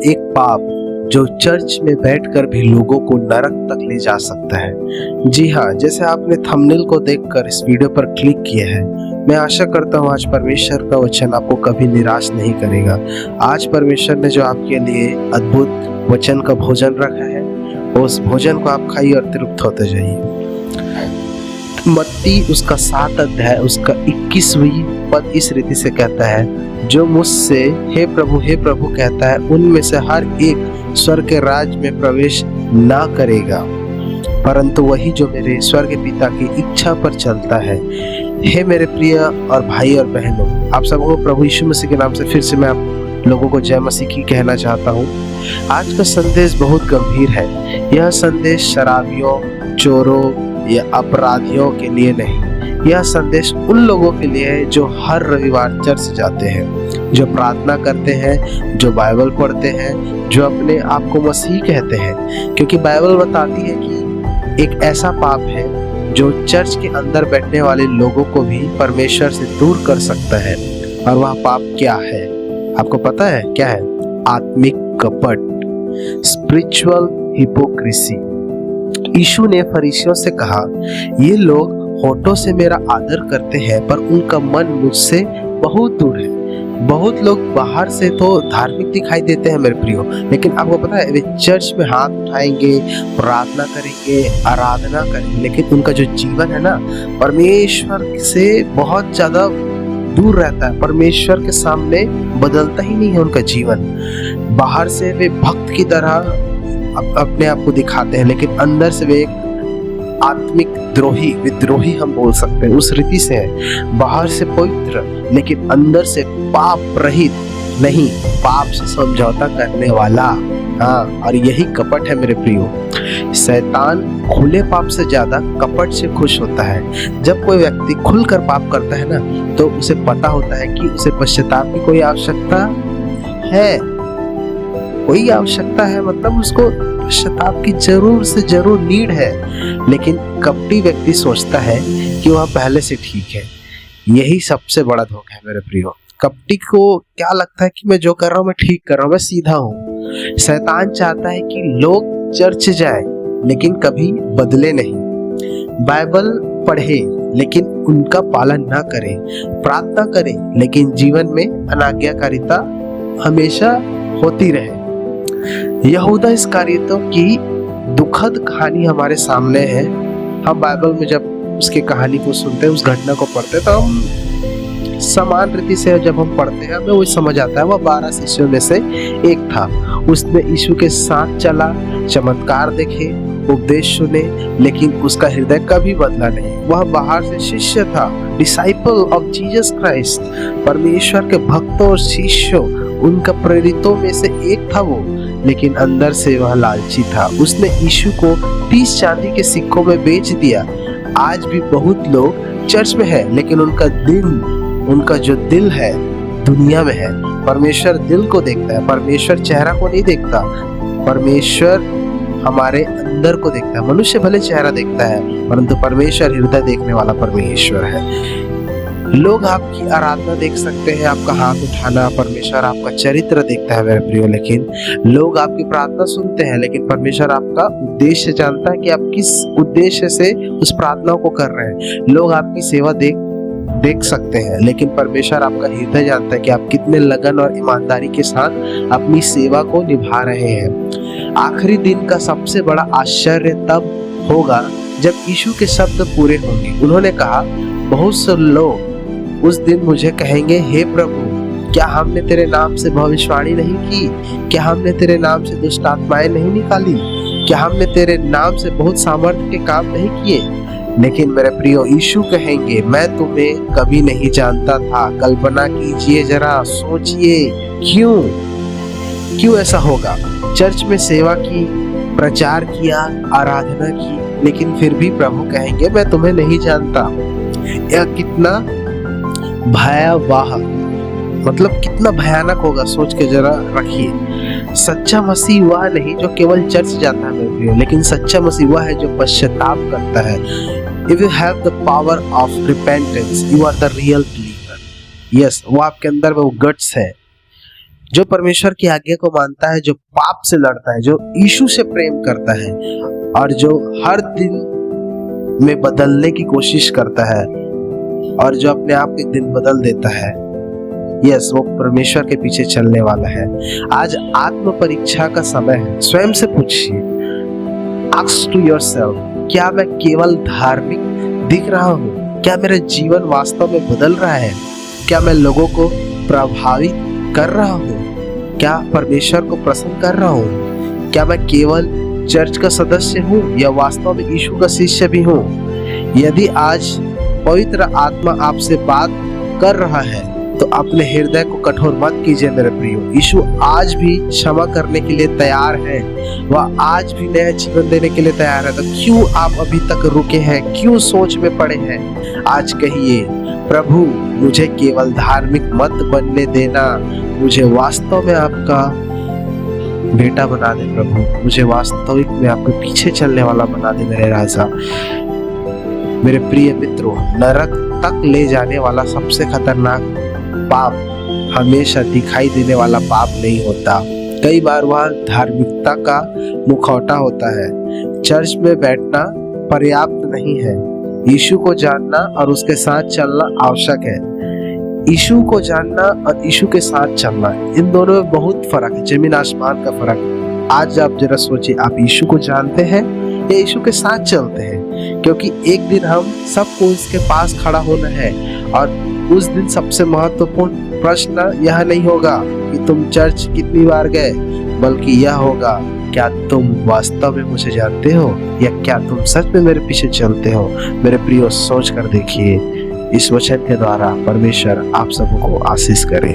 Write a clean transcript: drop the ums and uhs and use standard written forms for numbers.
एक पाप जो चर्च में बैठकर भी लोगों को नरक तक ले जा सकता है। जी हाँ, जैसे आपने थंबनेल को देखकर इस वीडियो पर क्लिक किया है, मैं आशा करता हूँ आज परमेश्वर का वचन आपको कभी निराश नहीं करेगा। आज परमेश्वर ने जो आपके लिए अद्भुत वचन का भोजन रखा है, उस भोजन को आप खाइए और तृप्त होते जाइए। मत्ती उसका 7 अध्याय उसका 21वीं पद इस रीति से कहता है, जो मुझसे हे प्रभु कहता है, उनमें से हर एक स्वर्ग के राज्य में प्रवेश ना करेगा, परंतु वही जो मेरे स्वर्ग पिता की इच्छा पर चलता है। हे मेरे प्रिय और भाई और बहनों, आप सबको प्रभु यीशु मसीह के नाम से फिर से मैं आप लोगों को जय मसीह की कहना चाहता हूँ। आज का संदेश बहुत गंभीर है। यह संदेश शराबियों, चोरों या अपराधियों के लिए नहीं, यह संदेश उन लोगों के लिए है जो हर रविवार चर्च जाते हैं, जो प्रार्थना करते हैं, जो बाइबल पढ़ते हैं, जो अपने आप को मसीह कहते हैं। क्योंकि बाइबल बताती है कि एक ऐसा पाप है जो चर्च के अंदर बैठने वाले लोगों को भी परमेश्वर से दूर कर सकता है। और वह पाप क्या है? आपको पता है क्या है? आत्मिक कपट, स्पिरिचुअल हिपोक्रेसी। यीशु ने फरीसियों से कहा, ये लोग होठों से मेरा आदर करते हैं पर उनका मन मुझसे बहुत दूर है। बहुत लोग बाहर से तो धार्मिक दिखाई देते हैं मेरे प्रियो, लेकिन आपको पता है वे चर्च में हाथ उठाएंगे, प्रार्थना करेंगे, आराधना करेंगे, लेकिन उनका जो जीवन है ना, परमेश्वर से बहुत ज्यादा दूर रहता है। परमेश्वर के सामने बदलता ही नहीं है उनका जीवन। बाहर से वे भक्त की तरह अपने आप को दिखाते हैं, लेकिन अंदर से वे एक आत्मिक विद्रोही हम बोल सकते हैं, उस रीति से है। बाहर से पवित्र लेकिन अंदर से पाप रहित नहीं, पाप से समझौता करने वाला। हाँ, और यही कपट है मेरे प्रियो। शैतान खुले पाप से ज्यादा कपट से खुश होता है। जब कोई व्यक्ति खुलकर पाप करता है ना, तो उसे पता होता है कि उसे पश्चाताप की कोई आवश्यकता है, मतलब उसको पश्चाताप की जरूर से जरूर नीड है। लेकिन कपटी व्यक्ति सोचता है कि वह पहले से ठीक है। यही सबसे बड़ा धोखा है मेरे प्रियो। कपटी को क्या लगता है कि मैं जो कर रहा हूँ मैं ठीक कर रहा हूँ, मैं सीधा हूँ। शैतान चाहता है कि लोग चर्च जाए लेकिन कभी बदले नहीं, बाइबल पढ़े लेकिन उनका पालन ना करें, प्रार्थना करें लेकिन जीवन में अनाज्ञाकारिता हमेशा होती रहे। यहूदा इस्करियोती की दुखद कहानी हमारे सामने है। हम बाइबल में जब उसकी कहानी को सुनते हैं, उस घटना को पढ़ते हैं, तो हम समान रीति से जब हम पढ़ते हैं हमें वो समझ आता है। वह 12 शिष्यों में से एक था। उसने यीशु के साथ चला, चमत्कार देखे, उपदेश सुने, लेकिन उसका हृदय कभी बदला नहीं। वह बाहर से शिष्य था, डिसाइपल ऑफ जीसस क्राइस्ट, परमेश्वर के भक्तों और शिष्यों, उनका प्रेरितों में से एक था वो, लेकिन अंदर से वह लालची था। उसने यीशु को 30 चांदी के सिक्कों में बेच दिया। आज भी बहुत लोग चर्च में है, लेकिन उनका जो दिल है दुनिया में है। परमेश्वर दिल को देखता है, परमेश्वर चेहरा को नहीं देखता। परमेश्वर हमारे अंदर को देखता है। मनुष्य भले चेहरा देखता है, परंतु परमेश्वर हृदय देखने वाला परमेश्वर है। लोग आपकी आराधना देख सकते हैं, आपका हाथ उठाना, परमेश्वर आपका चरित्र देखता है मेरे प्रियो। लेकिन लोग आपकी प्रार्थना सुनते हैं, लेकिन परमेश्वर आपका उद्देश्य जानता है कि आप किस उद्देश्य से उस प्रार्थना को कर रहे हैं। लोग आपकी सेवा देख सकते हैं, लेकिन परमेश्वर आपका हृदय जानता है कि आप कितने लगन और ईमानदारी के साथ अपनी सेवा को निभा रहे हैं। आखिरी दिन का सबसे बड़ा आश्चर्य तब होगा जब यीशु के शब्द पूरे होंगे। उन्होंने कहा, बहुत से लोग उस दिन मुझे कहेंगे, हे प्रभु, क्या हमने तेरे नाम से भविष्यवाणी नहीं की? क्या हमने तेरे नाम से दुष्ट आत्माएं नहीं निकाली? क्या हमने तेरे नाम से बहुत सामर्थ्य के काम नहीं किए? लेकिन मेरे प्रियो, यीशु कहेंगे, मैं तुम्हें कभी नहीं जानता था। कल्पना कीजिए, जरा सोचिए, क्यों ऐसा होगा? चर्च में सेवा की, प्रचार किया, आराधना की, लेकिन फिर भी प्रभु कहेंगे, मैं तुम्हें नहीं जानता। यह कितना भयावह, मतलब कितना भयानक होगा, सोच के जरा रखिए। सच्चा मसीह वह नहीं जो केवल चर्च जाता है मेरे प्रियो, लेकिन सच्चा मसीह वह है जो पश्चाताप करता है। If you have the power of repentance, you are the real believer. Yes, वो आपके अंदर वो गट्स है। जो परमेश्वर की आज्ञा को मानता है, जो पाप से लड़ता है, जो यीशु से प्रेम करता है और जो हर दिन में बदलने की कोशिश करता है और जो अपने आप एक दिन बदल देता है, यस, वो परमेश्वर के पीछे चलने वाला है। आज आत्म परीक्षा का समय है। स्वयं से पूछिए, आस्क टू योरसेल्फ, क्या मैं केवल धार्मिक दिख रहा हूँ? क्या मेरा जीवन वास्तव में बदल रहा है? क्या मैं लोगों को प्रभावित कर रहा हूँ? क्या परमेश्वर को प्रसन्न कर रहा हूँ? क्या मैं केवल चर्च का सदस्य हूँ या वास्तव में यीशु का शिष्य भी हूँ? यदि आज पवित्र आत्मा आपसे बात कर रहा है तो अपने हृदय को कठोर मत कीजिए मेरे प्रियो। यीशु आज भी क्षमा करने के लिए तैयार है, वह आज भी नया जीवन देने के लिए तैयार है। तो क्यों आप अभी तक रुके हैं? क्यों सोच में पड़े हैं? आज कहिए, प्रभु मुझे केवल धार्मिक मत बनने देना, मुझे वास्तव में आपका बेटा बना दे प्रभु, मुझे वास्तविक में आपके पीछे चलने वाला बना दे मेरे राजा। मेरे प्रिय मित्रों, नरक तक ले जाने वाला सबसे खतरनाक पाप हमेशा दिखाई देने वाला पाप नहीं होता। कई बार वह धार्मिकता का मुखौटा होता है। चर्च में बैठना पर्याप्त नहीं है, यीशु को जानना और उसके साथ चलना आवश्यक है। यीशु को जानना और यीशु के साथ चलना, इन दोनों में बहुत फर्क है, जमीन आसमान का फर्क है। आज आप जरा सोचिए, आप यीशु को जानते हैं या यीशु के साथ चलते हैं? क्योंकि एक दिन हम सबको उसके पास खड़ा होना है और उस दिन सबसे महत्वपूर्ण प्रश्न यह नहीं होगा कि तुम चर्च कितनी बार गए, बल्कि यह होगा, क्या तुम वास्तव में मुझे जानते हो या क्या तुम सच में मेरे पीछे चलते हो? मेरे प्रियो, सोच कर देखिए। इस वचन के द्वारा परमेश्वर आप सबको आशीष करे।